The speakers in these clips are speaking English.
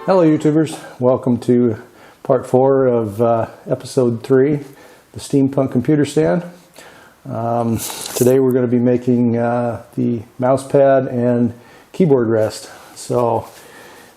Hello YouTubers, welcome to part 4 of episode 3, the SteamPunk computer stand. Today we're going to be making the mouse pad and keyboard rest. So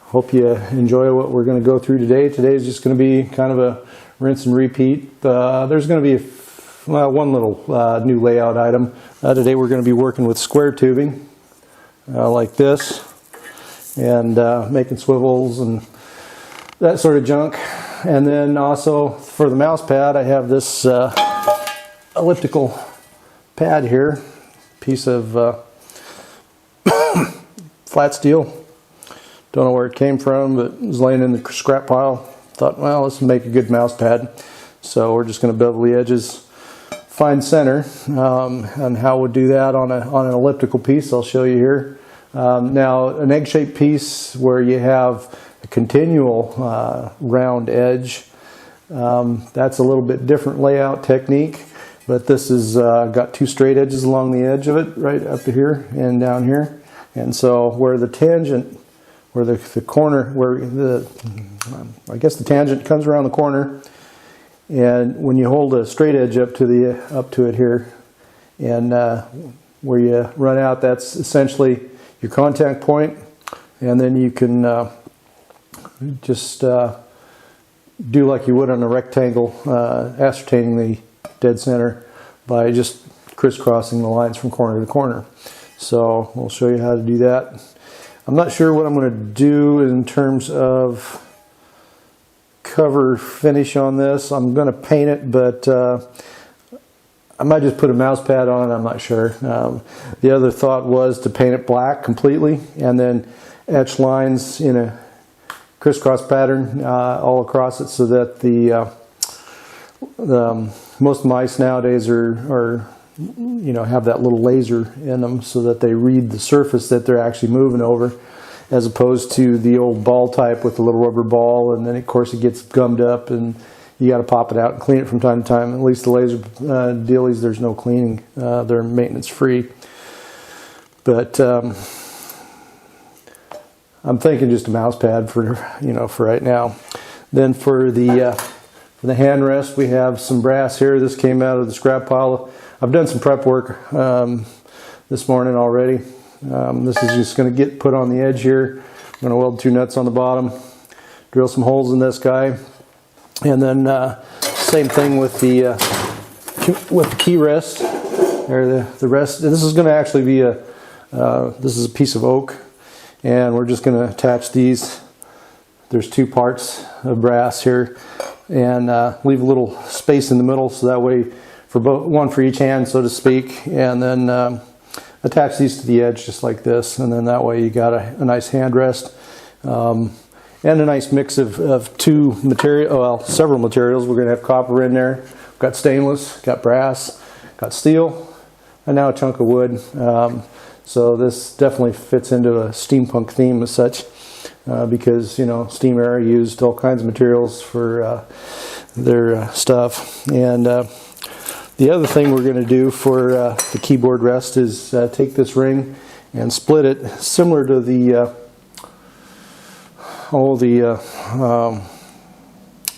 hope you enjoy what we're going to go through today. Today is just going to be kind of a rinse and repeat. There's going to be one little new layout item. Today we're going to be working with square tubing like this, and making swivels and that sort of junk. And then also for the mouse pad, I have this elliptical pad here, piece of flat steel. Don't know where it came from, but it was laying in the scrap pile. Thought, well, let's make a good mouse pad. So we're just going to bevel the edges, find center, and how we'll do that on an elliptical piece I'll show you here. Now, an egg-shaped piece where you have a continual round edge, that's a little bit different layout technique, but this is got two straight edges along the edge of it, right up to here and down here. And so where the tangent, where the corner, where I guess the tangent comes around the corner, and when you hold a straight edge up to it here, and where you run out, that's essentially your contact point, and then you can just do like you would on a rectangle, ascertaining the dead center by just crisscrossing the lines from corner to corner. So we'll show you how to do that. I'm not sure what I'm going to do in terms of cover finish on this. I'm going to paint it, but I might just put a mouse pad on it, I'm not sure. The other thought was to paint it black completely and then etch lines in a crisscross pattern all across it, so that most mice nowadays are have that little laser in them, so that they read the surface that they're actually moving over, as opposed to the old ball type with the little rubber ball, and then of course it gets gummed up and you got to pop it out and clean it from time to time. At least the laser dealies, there's no cleaning. They're maintenance free. But I'm thinking just a mouse pad for right now. Then for the hand rest, we have some brass here. This came out of the scrap pile. I've done some prep work this morning already. This is just going to get put on the edge here. I'm going to weld 2 nuts on the bottom, drill some holes in this guy. And then same thing with the key rest, or the rest. And this is going to actually be this is a piece of oak, and we're just going to attach these. There's 2 parts of brass here, and leave a little space in the middle, so that way one for each hand, so to speak, and then attach these to the edge just like this, and then that way you got a nice hand rest. And a nice mix of several materials. We're going to have copper in there. We've got stainless, got brass, got steel, and now a chunk of wood. So this definitely fits into a steampunk theme as such, because Steam Era used all kinds of materials for their stuff. And the other thing we're going to do for the keyboard rest is take this ring and split it, similar to the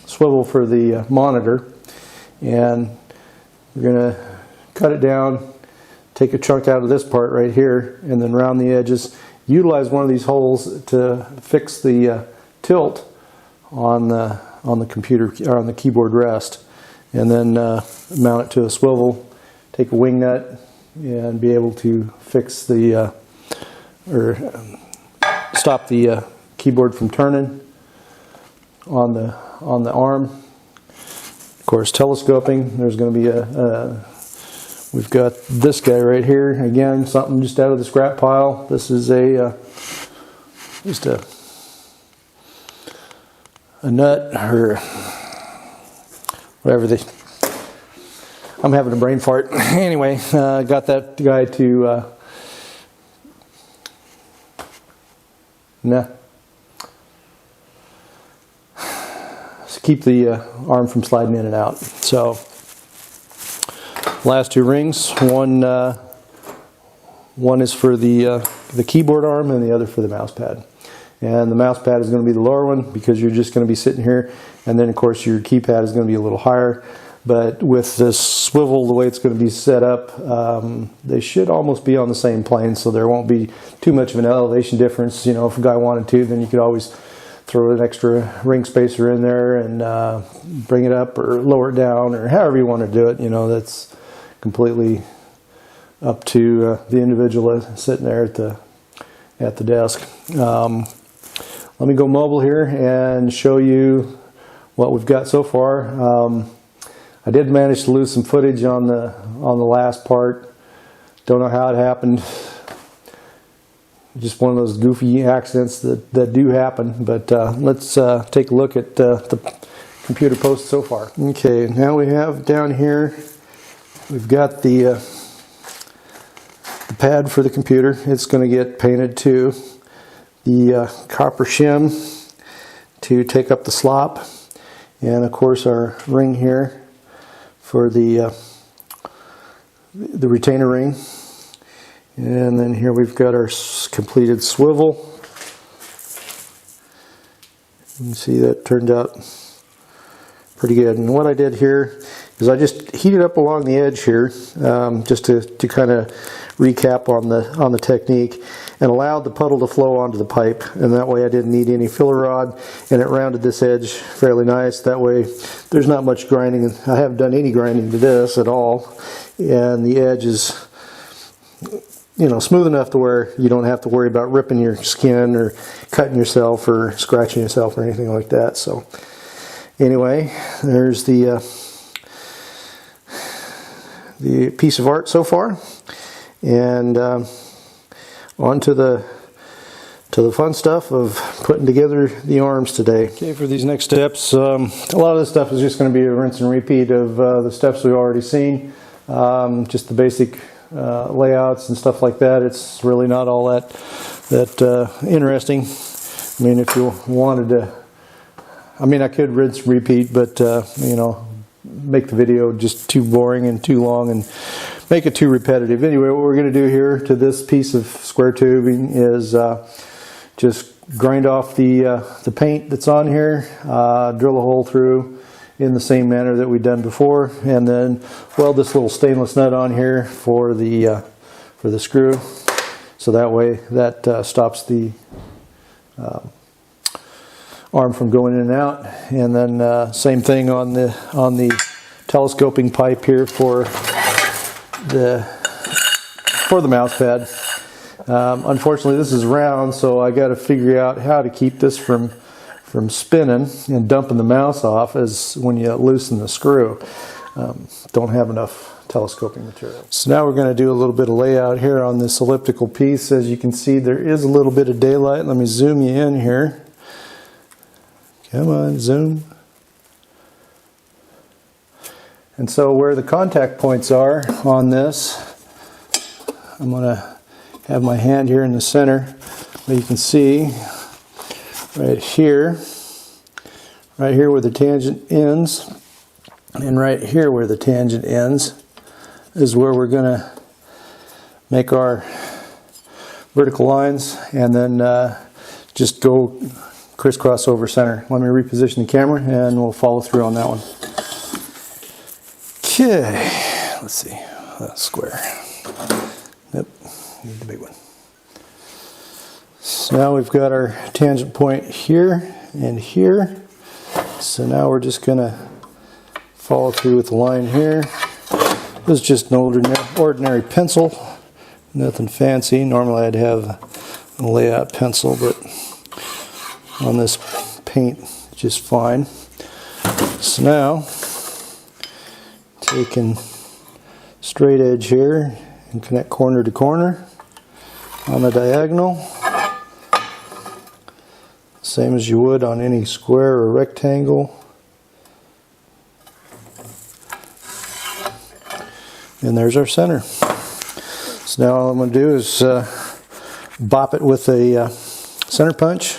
swivel for the monitor, and we're going to cut it down, take a chunk out of this part right here, and then round the edges. Utilize one of these holes to fix the tilt on the computer, or on the keyboard rest, and then mount it to a swivel. Take a wing nut and be able to fix the stop the keyboard from turning on the arm. Of course, telescoping. There's going to be we've got this guy right here. Again, something just out of the scrap pile. This is just a nut, or whatever I'm having a brain fart. Anyway, got that guy to keep the arm from sliding in and out. So last 2 rings, one is for the keyboard arm and the other for the mouse pad. and the mouse pad is going to be the lower one because you're just going to be sitting here, and then of course your keypad is going to be a little higher. But with this swivel, the way it's going to be set up, they should almost be on the same plane, so there won't be too much of an elevation difference. You know, if a guy wanted to, then you could always throw an extra ring spacer in there and bring it up or lower it down, or however you want to do it. You know, that's completely up to the individual sitting there at the desk. Let me go mobile here and show you what we've got so far. I did manage to lose some footage on the last part. Don't know how it happened. Just one of those goofy accidents that do happen. But let's take a look at the computer post so far. Okay, now we have down here, we've got the pad for the computer. It's going to get painted to the copper shim to take up the slop, and of course our ring here for the retainer ring. And then here we've got our completed swivel. You can see that turned out pretty good. And what I did here is I just heated up along the edge here, just to kind of recap on the technique, and allowed the puddle to flow onto the pipe. And that way I didn't need any filler rod, and it rounded this edge fairly nice. That way there's not much grinding. I haven't done any grinding to this at all, and the edge is, you know, smooth enough to where you don't have to worry about ripping your skin or cutting yourself or scratching yourself or anything like that. So anyway, there's the piece of art so far, and on to the fun stuff of putting together the arms today. Okay, for these next steps, a lot of this stuff is just going to be a rinse and repeat of the steps we've already seen, just the basic layouts and stuff like that. It's really not all that interesting. I mean, if you wanted to, I mean, I could rinse and repeat, but you know, make the video just too boring and too long and make it too repetitive. Anyway, what we're going to do here to this piece of square tubing is just grind off the paint that's on here, drill a hole through in the same manner that we've done before, and then weld this little stainless nut on here for the screw, so that way that stops the arm from going in and out. And then same thing on the telescoping pipe here for the mouse pad. Unfortunately, this is round, so I got to figure out how to keep this from spinning and dumping the mouse off as when you loosen the screw. Don't have enough telescoping material. So now we're going to do a little bit of layout here on this elliptical piece. As you can see, there is a little bit of daylight. Let me zoom you in here. Come on, zoom. And so where the contact points are on this, I'm going to have my hand here in the center, but you can see right here where the tangent ends, and right here where the tangent ends is where we're going to make our vertical lines, and then just go crisscross over center. Let me reposition the camera and we'll follow through on that one. Okay, let's see, square. Nope, need the big one. So now we've got our tangent point here and here. So now we're just going to follow through with the line here. This is just an ordinary pencil, nothing fancy. Normally I'd have a layout pencil, but on this paint just fine. So now, taking straight edge here and connect corner to corner on the diagonal, same as you would on any square or rectangle. And there's our center. So now all I'm going to do is bop it with a center punch,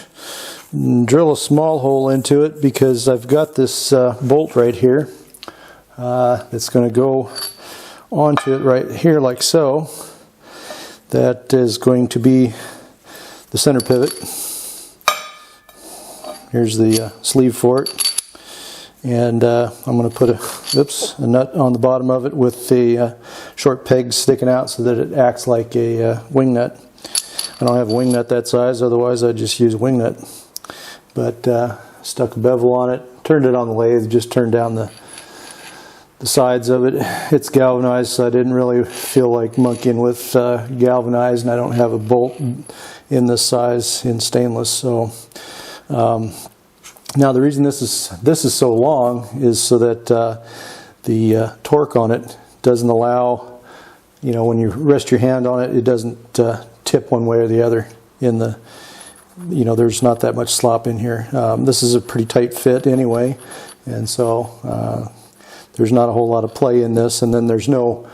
and drill a small hole into it, because I've got this bolt right here that's going to go onto it right here like so. That is going to be the center pivot. Here's the sleeve for it. And I'm going to put a nut on the bottom of it with the short pegs sticking out so that it acts like a wing nut. I don't have a wing nut that size, otherwise I'd just use a wing nut. But stuck a bevel on it, turned it on the lathe, just turned down the sides of it. It's galvanized, so I didn't really feel like monkeying with galvanized, and I don't have a bolt in this size in stainless. So now the reason this is so long is so that the torque on it doesn't allow, you know, when you rest your hand on it, it doesn't tip one way or the other in the, you know, there's not that much slop in here. This is a pretty tight fit anyway, and so there's not a whole lot of play in this, and then there's no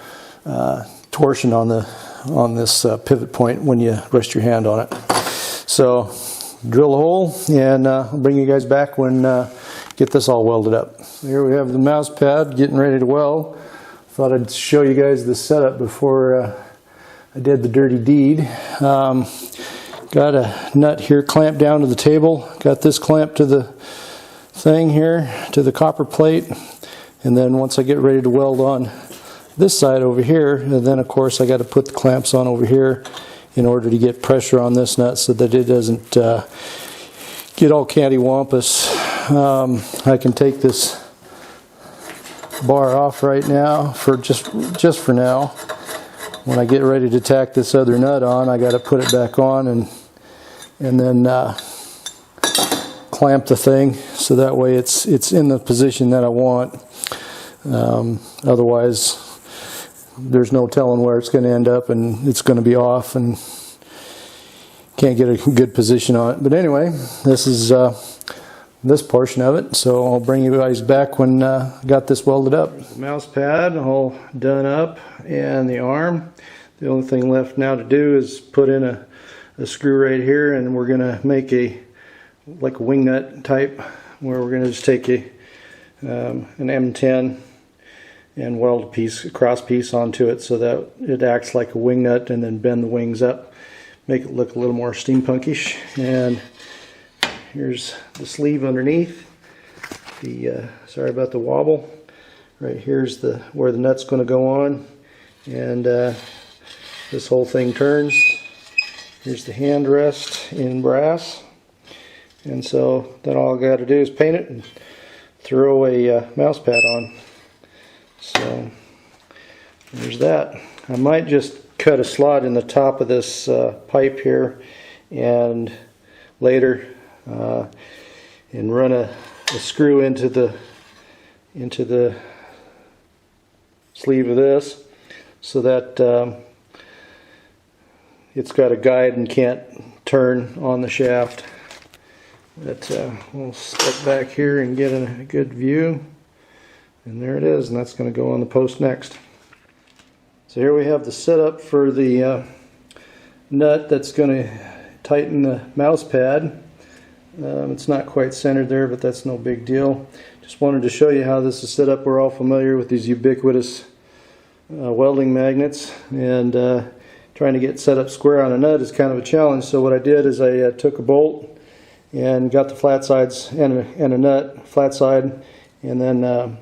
torsion on this pivot point when you rest your hand on it. So drill a hole, and I'll bring you guys back when get this all welded up. Here we have the mouse pad getting ready to weld. Thought I'd show you guys the setup before I did the dirty deed. Got a nut here clamped down to the table. Got this clamped to the thing here, to the copper plate. And then once I get ready to weld on this side over here, and then of course I got to put the clamps on over here in order to get pressure on this nut so that it doesn't get all cattywampus. I can take this bar off right now for just for now. When I get ready to tack this other nut on, I got to put it back on and then clamp the thing so that way it's in the position that I want. Otherwise, there's no telling where it's going to end up, and it's going to be off and can't get a good position on it. But anyway, this is this portion of it, so I'll bring you guys back when I got this welded up. The mouse pad all done up, and the arm. The only thing left now to do is put in a screw right here, and we're going to make like a wing nut type, where we're going to just take an M10 and weld a cross piece onto it so that it acts like a wing nut, and then bend the wings up, make it look a little more steampunkish. And here's the sleeve underneath. Sorry about the wobble. Right here's where the nut's going to go on, and this whole thing turns. Here's the hand rest in brass, and so then all I got to do is paint it and throw a mouse pad on. So there's that. I might just cut a slot in the top of this pipe here, and later and run a screw into the sleeve of this so that it's got a guide and can't turn on the shaft. But we'll step back here and get a good view. And there it is, and that's going to go on the post next. So here we have the setup for the nut that's going to tighten the mouse pad. It's not quite centered there, but that's no big deal. Just wanted to show you how this is set up. We're all familiar with these ubiquitous welding magnets, and trying to get set up square on a nut is kind of a challenge. So what I did is I took a bolt and got the flat sides and a nut, flat side, and then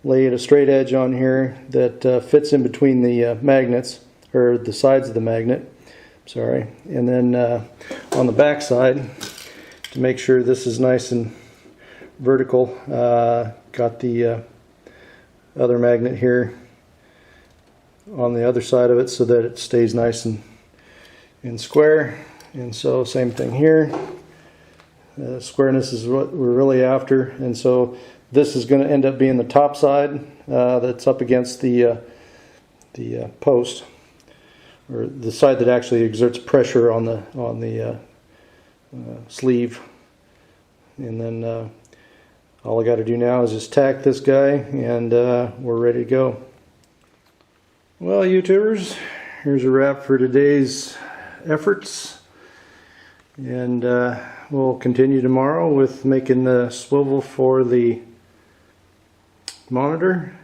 laid a straight edge on here that fits in between the magnets, or the sides of the magnet, sorry. And then on the back side, to make sure this is nice and vertical, got the other magnet here on the other side of it so that it stays nice and square. And so same thing here. Squareness is what we're really after, and so this is going to end up being the top side that's up against the post, or the side that actually exerts pressure on the sleeve. And then all I got to do now is just tack this guy, and we're ready to go. Well, YouTubers, here's a wrap for today's efforts, and we'll continue tomorrow with making the swivel for the monitor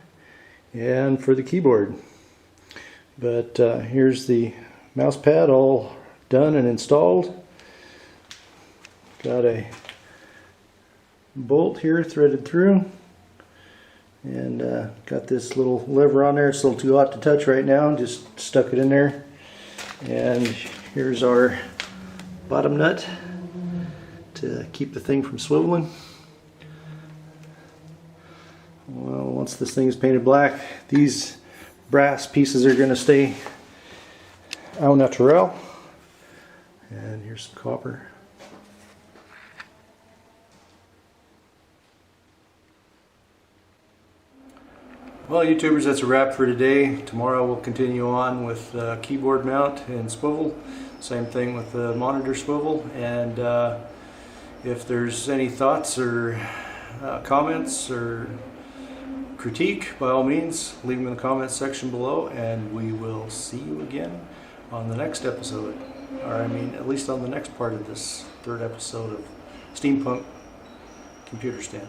and for the keyboard. But here's the mouse pad all done and installed. Got a bolt here threaded through, and got this little lever on there. It's a little too hot to touch right now, just stuck it in there. And here's our bottom nut to keep the thing from swiveling. Well, once this thing is painted black, these brass pieces are going to stay au naturel. And here's some copper. Well, YouTubers, that's a wrap for today. Tomorrow we'll continue on with keyboard mount and swivel. Same thing with the monitor swivel. And if there's any thoughts or comments or critique, by all means, leave them in the comments section below, and we will see you again on the next episode. Or I mean, at least on the next part of this third episode of SteamPunk Computer Stand.